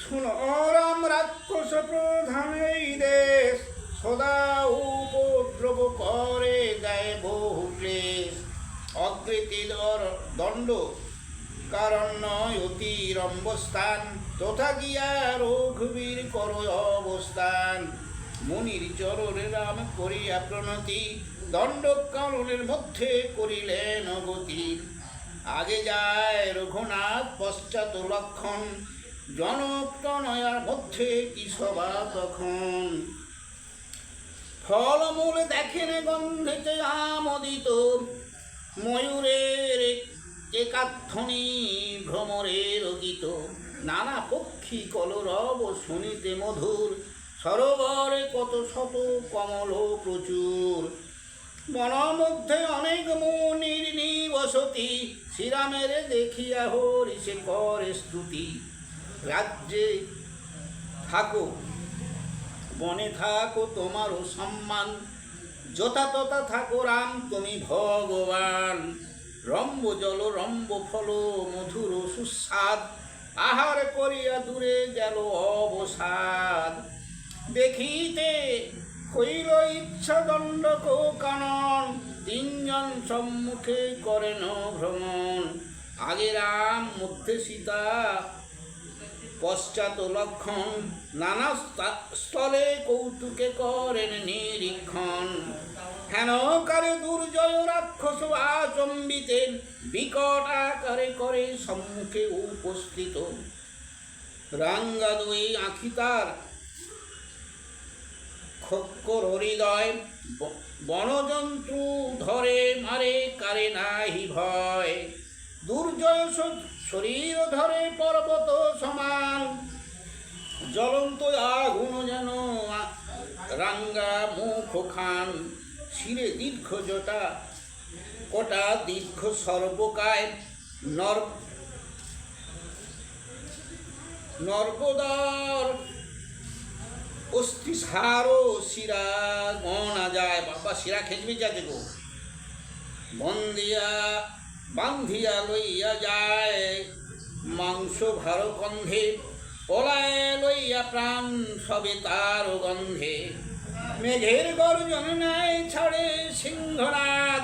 শুনো রাম রাক্ষস প্রধান এই দেশ, সদা উপদ্রব করে দেয় বহু ক্লেশ। অকৃতির দণ্ড কারণ নয় অতিরম্বস্থান, তথা গিয়া রঘুবীর কর অবস্থান। মুনির চরণে রাম করিয়া প্রণতি, দণ্ড কারণের মধ্যে করিলেন অগতি। আগে যায় রঘুনাথ পশ্চাৎ লক্ষণ, জনক তনয়ার মধ্যে কি সভা তখন। ফলমূল দেখেন গন্ধেতে আমোদিত, ময়ূরের একাধ্বনি ভ্রমরের গীত। নানা পক্ষী কলরব শুনিতে মধুর, সরোবরে কত শত কমল প্রচুর। বনের মধ্যে অনেক মুনির নিবসতি, শ্রীরামের দেখিয়া হরিষে করে স্তুতি। রাজ্যে থাকো বনে থাকো তোমারও সম্মান, যথা তথা থাকো রাম তুমি ভগবান। রম্ব জল রম্ব ফল মধুর সুস্বাদ, আহার করিয়া দূরে গেল অবসাদ। দেখিতে হইল ইচ্ছা দণ্ডক কানন, তিনজন সম্মুখে করেন ভ্রমণ। আগে রাম মধ্যে সীতা পশ্চাৎ লক্ষণ, নানা স্থলে কৌতুকে করেন নিরীক্ষণ। হেন কারে দুর্জয় রাক্ষস আচম্বিতে, বিকট আকারে করে সম্মুখে উপস্থিত। রাঙ্গা দুই আঁখি তার খক্কর হৃদয়, বনজন্তু ধরে মারে কারে নাহি ভয়। দুর্জয় শরীর ধরে পর্বত সমান, জ্বলন্ত আগুন যেন রাঙ্গা মুখ খান। শিরে দীর্ঘ জটা কটা দীর্ঘ সর্বকায়, নর্বদার অস্থিসারো শিরা গণা যায়। বাবা শিরা খেঁচবি যাকে গো। বান্ধিয়া লইয়া যায় মাংস ভার গন্ধে, পলায় লইয়া প্রাণ সবে তার গন্ধে। মেঘের গর্জন নেয় ছাড়ে সিংহনাদ,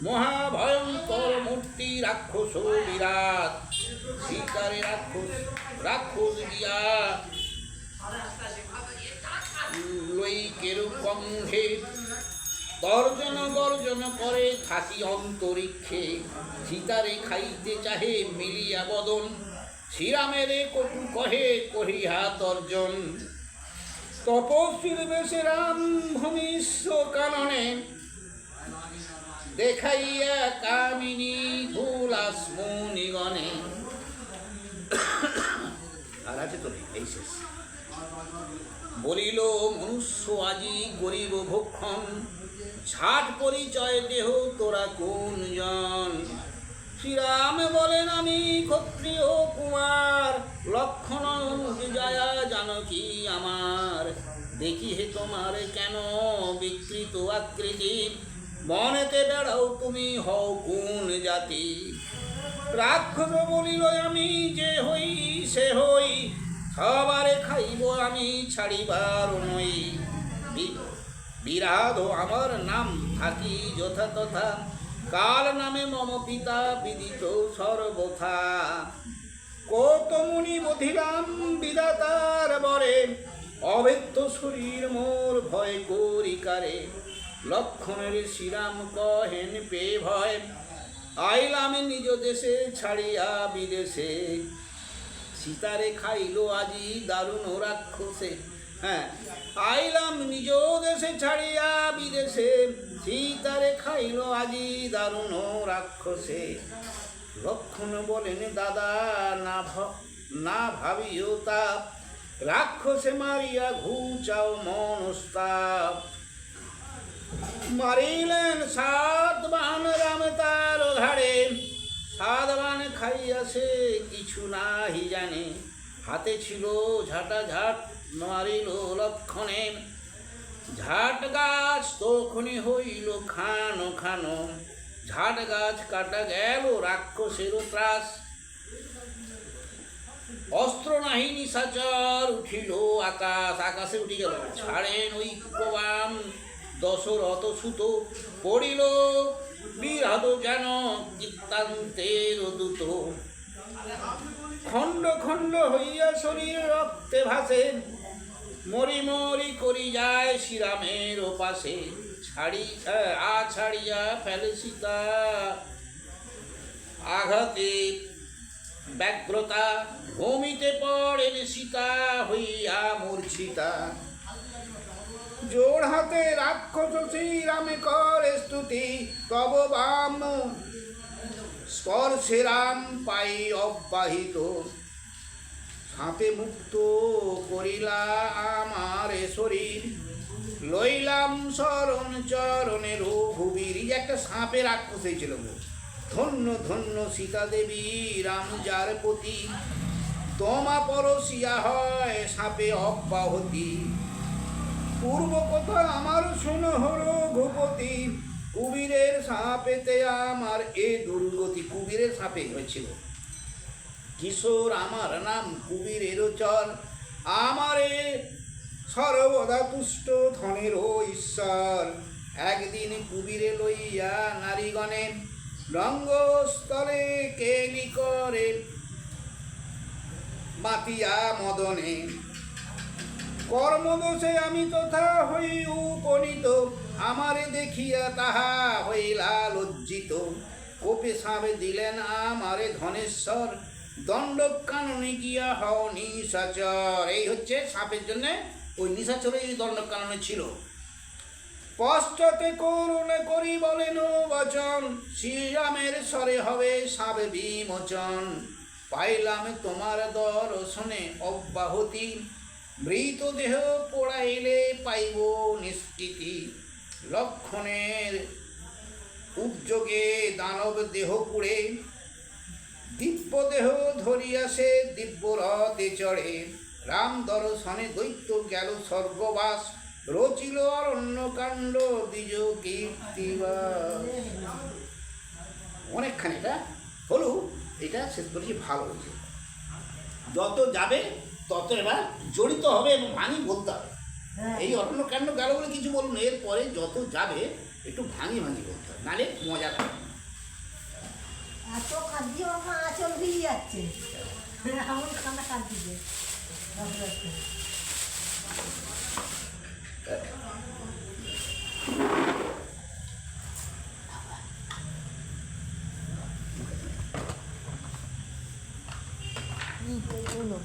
মহাভয়ঙ্কর মূর্তি রাক্ষস বিরাট। শিকারে রাক্ষস গিয়া লইকের গন্ধে, তর্জন গর্জন করে থাকি অন্তরিক্ষে। সীতারে খাইতে চাহে মিলিয়া বদন, শ্রীরামের কটু কহে কহিয়া তর্জন। তপস্বীর বেশে রাম ভূমিষ্ঠ কাননে, দেখাইয়া কামিনী হুলাস মুনিগণে। আর আছে তো এই শেষ। বলিল মনুষ্য আজি গরিব ভক্ষণ, ছাট পরিচয় দেহ তোরা কোন জন। শ্রীরাম বলেন আমি ক্ষত্রিয় কুমার, লক্ষণ অনুযায়া জানকী আমার। দেখি হে তোমার কেন বিকৃত আকৃতি, মনেতে বেড়াও তুমি হও কোন জাতি। রাক্ষস বলিল আমি যে হই সে হই, সবারে খাইব আমি ছাড়িবার নই। বিরাধ আমার নাম থাকি যথা তথা, কাল নামে মম পিতা বিদিত সর্বথা। কত মুনি বধিলাম বিধাতার বরে, অবেদ্য শরীর মোর ভয় করি কারে। লক্ষণের শ্রীরাম কহেন পেয়ে ভয়, আইলাম নিজ দেশে ছাড়িয়া বিদেশে। সীতারে খাইল আজি দারুণ রাক্ষসে। হ্যাঁ, আইলাম নিজ দেশে ছাড়িয়া বিদেশে, সীতারে খাইল আজি দারুণ রাক্ষসে। লক্ষণ বলেন দাদা না ভাবিও তা, রাক্ষসে মারিয়া ঘুচাও মনস্তাপ। মারিলেন 7 বাণ রাম তার ঘাড়ে, 7 বাণ খাইয়াছে কিছু নাহি জানে। হাতে ছিল ঝাঁটা ঝাট মারিল লক্ষণে, ঝাট গাছ তখনই হইল খানো খানো। ঝাট গাছ কাটা গেল রাক্ষসের ত্রাস, অস্ত্র নাহি নিশাচর উঠিল আকাশ। আকাশে উঠে গেল। ছাড়েন ঐক্যবান দশরথ সুত, পড়িল বিরাট যেন চিত্তান্তের দূত। খণ্ড খণ্ড হইয়া শরীর রক্তে ভাসে, মরি মরি করি যায় শ্রীরামের পাশে। ছাড়িয়া ফেলে সীতা আঘাতে ব্যগ্রতা, ভূমিতে পড়েন সীতা হইয়া মূর্ছিতা। জোড় হাতে রাক্ষস শ্রীরামে করে স্তুতি, তব বাম স্পর্শে রাম পাই অব্যাহিত। সাপে মুক্ত করিলা আমার শরীর, লইলাম শরণ চরণে রঘুবীর। এই যে একটা সাপে রাক্ষস হয়েছিল, ধন্য ধন্য সীতা দেবী রাম যার পতি, তোমা পরশিয়া হয় সাপে অব্যাহতি। পূর্ব কথা আমার শোনো রঘুপতি, কুবীরের সাপেতে আমার এ দুর্গতি। কুবীরের সাপে হয়েছিল। কিশোর আমার নাম কুবীরের চর, আমারে সর্বদা তুষ্ট ধনেরও ঈশ্বর। একদিন কুবীরে লইয়া নারীগণে, রঙ্গস্থলে কেলি করে মাতিয়া মদনে। কর্মদোষে আমি তথা হই উপনীত, আমারে দেখিয়া তাহা হইলা লজ্জিত। কোপে সাপে দিলেন আমারে ধনেশ্বর, দণ্ড কাননে গিয়া হও নিশাচর। এই হচ্ছে সাপের জন্য ওই নিশাচরের এই দণ্ড কাননে ছিল। পশ্চাতে করুণে করি বলেন বচন, শ্রীরামের স্বরে হবে সাপ বিমোচন। পাইলাম তোমার দর্শনে অব্যাহতি, মৃতদেহ পোড়াইলে পাইব নিষ্কৃতি। লক্ষণের উদ্যোগে দানব দেহ পুড়ে, দিব্য দেহ ধরিয়াছে দিব্য রথে চড়ে। রাম দর্শনে দৈত্য গেল স্বর্গবাস, রচিল অরণ্যকাণ্ড দ্বিজ কীর্তিবাস। অনেকখানি এটা হলো, এটা শেষ করেছি ভালো হয়েছে। যত যাবে তত এবার জড়িত হবে এবং ভাঙি বলতে হবে। এই অরণ্যকাণ্ড গেল বলে কিছু বলুন, এরপরে যত যাবে একটু ভাঙি ভাঙি বলতে হবে, নাহলে মজা থাকে। এত খাদ্য আমার আঁচল দিয়ে যাচ্ছে, এমন খানা খাদ্য। বলো